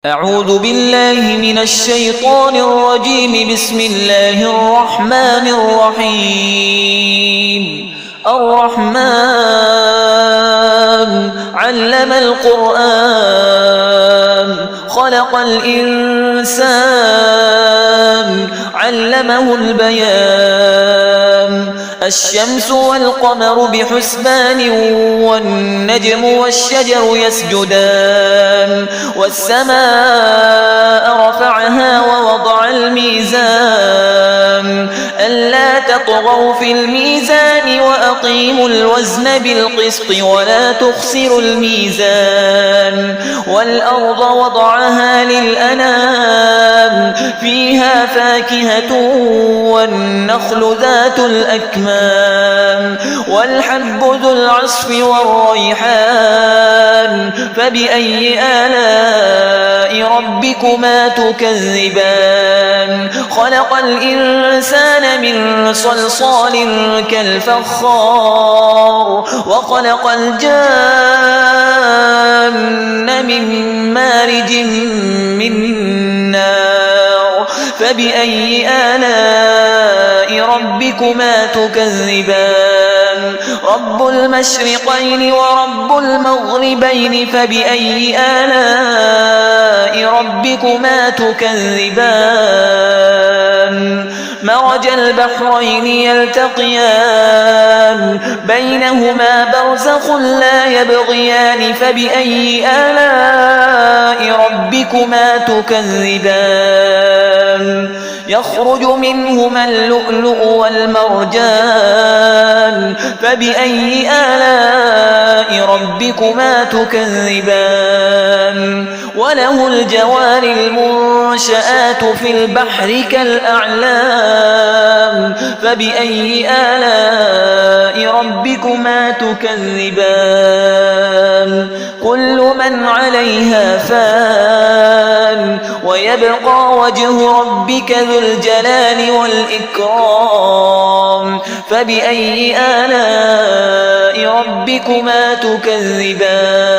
أعوذ بالله من الشيطان الرجيم. بسم الله الرحمن الرحيم. الرحمن علم القرآن خلق الإنسان علمه البيان. الشمس والقمر بحسبان والنجم والشجر يسجدان. والسماء رفعها ووضع الميزان ألا تطغوا في الميزان وأقيموا الوزن بالقسط ولا تخسروا الميزان. والأرض وضعها للأنام فيها فاكهة والنخل ذات الأكمام والحب ذو العصف والريحان. فبأي آلاء ربكما تكذبان؟ خلق الإنسان من صلصال كالفخار وخلق الجان من مارج من نار. فبأي آلاء ربكما تكذبان؟ رب المشرقين ورب المغربين. فبأي آلاء ربكما تكذبان؟ مرج البحرين يلتقيان بينهما برزخ لا يبغيان. فبأي آلاء ربكما تكذبان؟ يخرج منهما اللؤلؤ والمرجان. فبأي آلاء ربكما تكذبان؟ وله الجوار المنشآت في البحر كالأعلام. فبأي آلاء ربكما تكذبان؟ كل من عليها فان ويبقى وجه ربك ذو الجلال والإكرام. فبأي آلاء ربكما تكذبان؟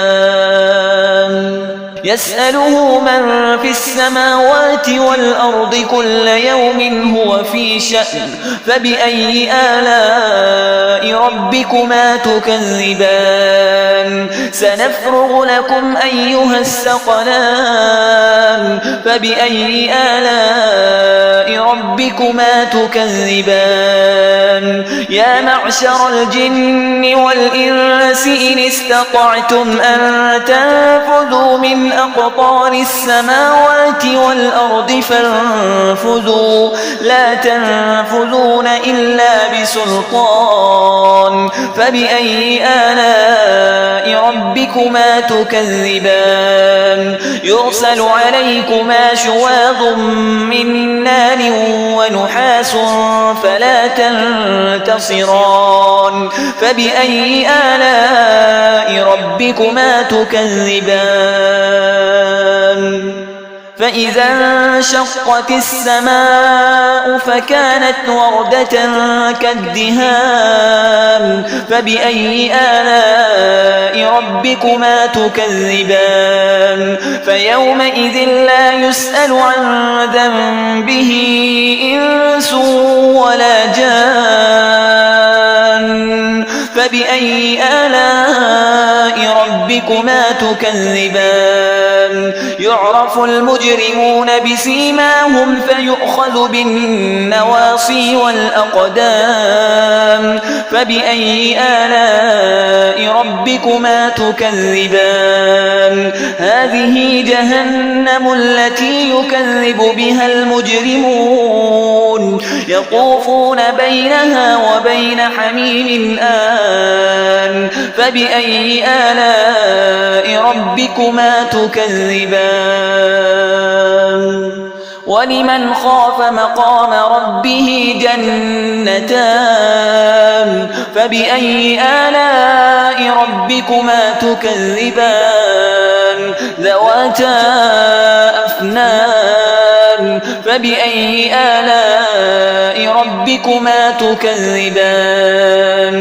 يسأله من في السماوات والأرض كل يوم هو في شأن. فبأي آلاء ربكما تكذبان؟ سنفرغ لكم أيها الثقلان. فبأي آلاء ربكما تكذبان؟ يا معشر الجن والإنس إن استطعتم أن تنفذوا من أقطار السماوات والأرض فانفذوا لا تنفذون إلا بسلطان. فبأي آلاء ربكما تكذبان؟ يرسل عليكما شواظ من نار ونحاس فلا تنتصران. فبأي آلاء ربكما تكذبان؟ فإذا انشقت السماء فكانت وردة كالدهان. فبأي آلاء ربكما تكذبان؟ فيومئذ لا يسأل عن ذنبه إنس ولا جان. فبأي آلاء ربكما تكذبان؟ يعرف المجرمون بسيماهم فيؤخذ بالنواصي والأقدام. فبأي آلاء ربكما تكذبان؟ هذه جهنم التي يكذب بها المجرمون يطوفون بينها وبين حميم آن. فبأي آلاء ربكما تكذبان؟ ولمن خاف مقام ربه جنتان. فبأي آلاء ربكما تكذبان؟ ذواتا أفنان. فبأي آلاء ربكما تكذبان؟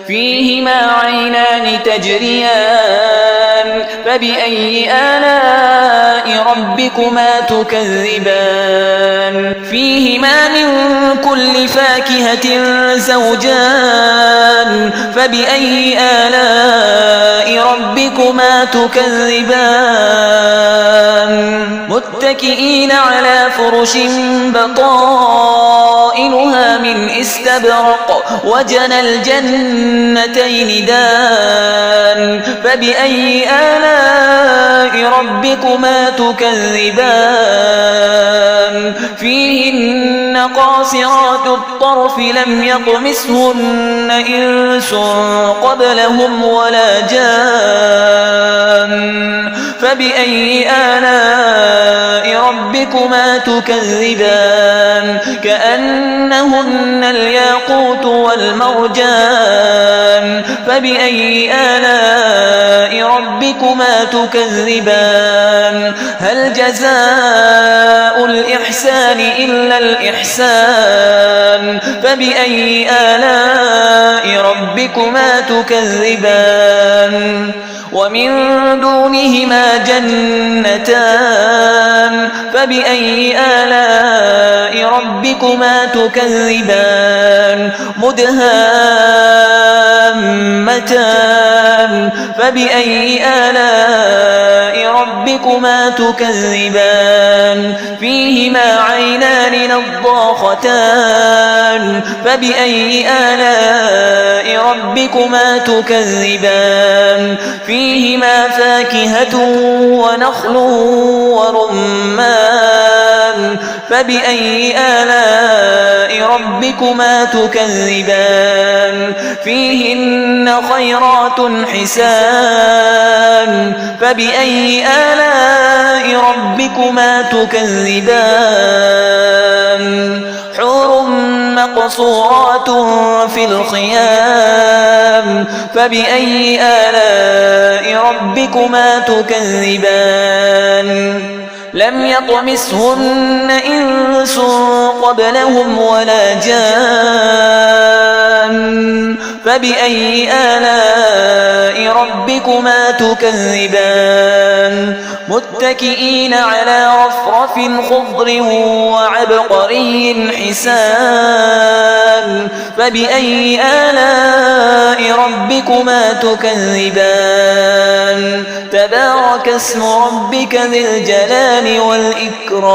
فيهما عينان تجريان. فبأي آلاء ربكما تكذبان فيهما من كل فاكهة زوجان فبأي آلاء ربكما تكذبان متكئين على فرش بطائنها من استبرق وجنى الجنتين دان فبأي آلاء ربكما تكذبان فيهن قاصرات الطرف لم يطمثهن إنس قبلهم ولا جان فبأي آلاء ربكما تكذبان كأنهن الياقوت والمرجان فبأي آلاء ربكما تكذبان هل جزاء الإحسان إلا الإحسان فبأي آلاء ربكما تكذبان ومن دونهما جنتان فبأي آلاء ربكما تكذبان مدهامتان فبأي آلاء ربكما تكذبان فيهما عينان نضاختان فبأي آلاء ربكما تكذبان فيهما فاكهة ونخل ورمان فبأي آلاء ربكما تكذبان فيهن خيرات حسان فبأي آلاء ربكما تكذبان حور مقصورات في الخيام فبأي آلاء ربكما تكذبان لم يطمثهن إنس قبلهم ولا جان فبأي آلاء ربكما تكذبان متكئين على رفرف خضر وعبقري حسان فبأي آلاء ربكما تكذبان تبارك اسم ربك ذي الجلال والإكرام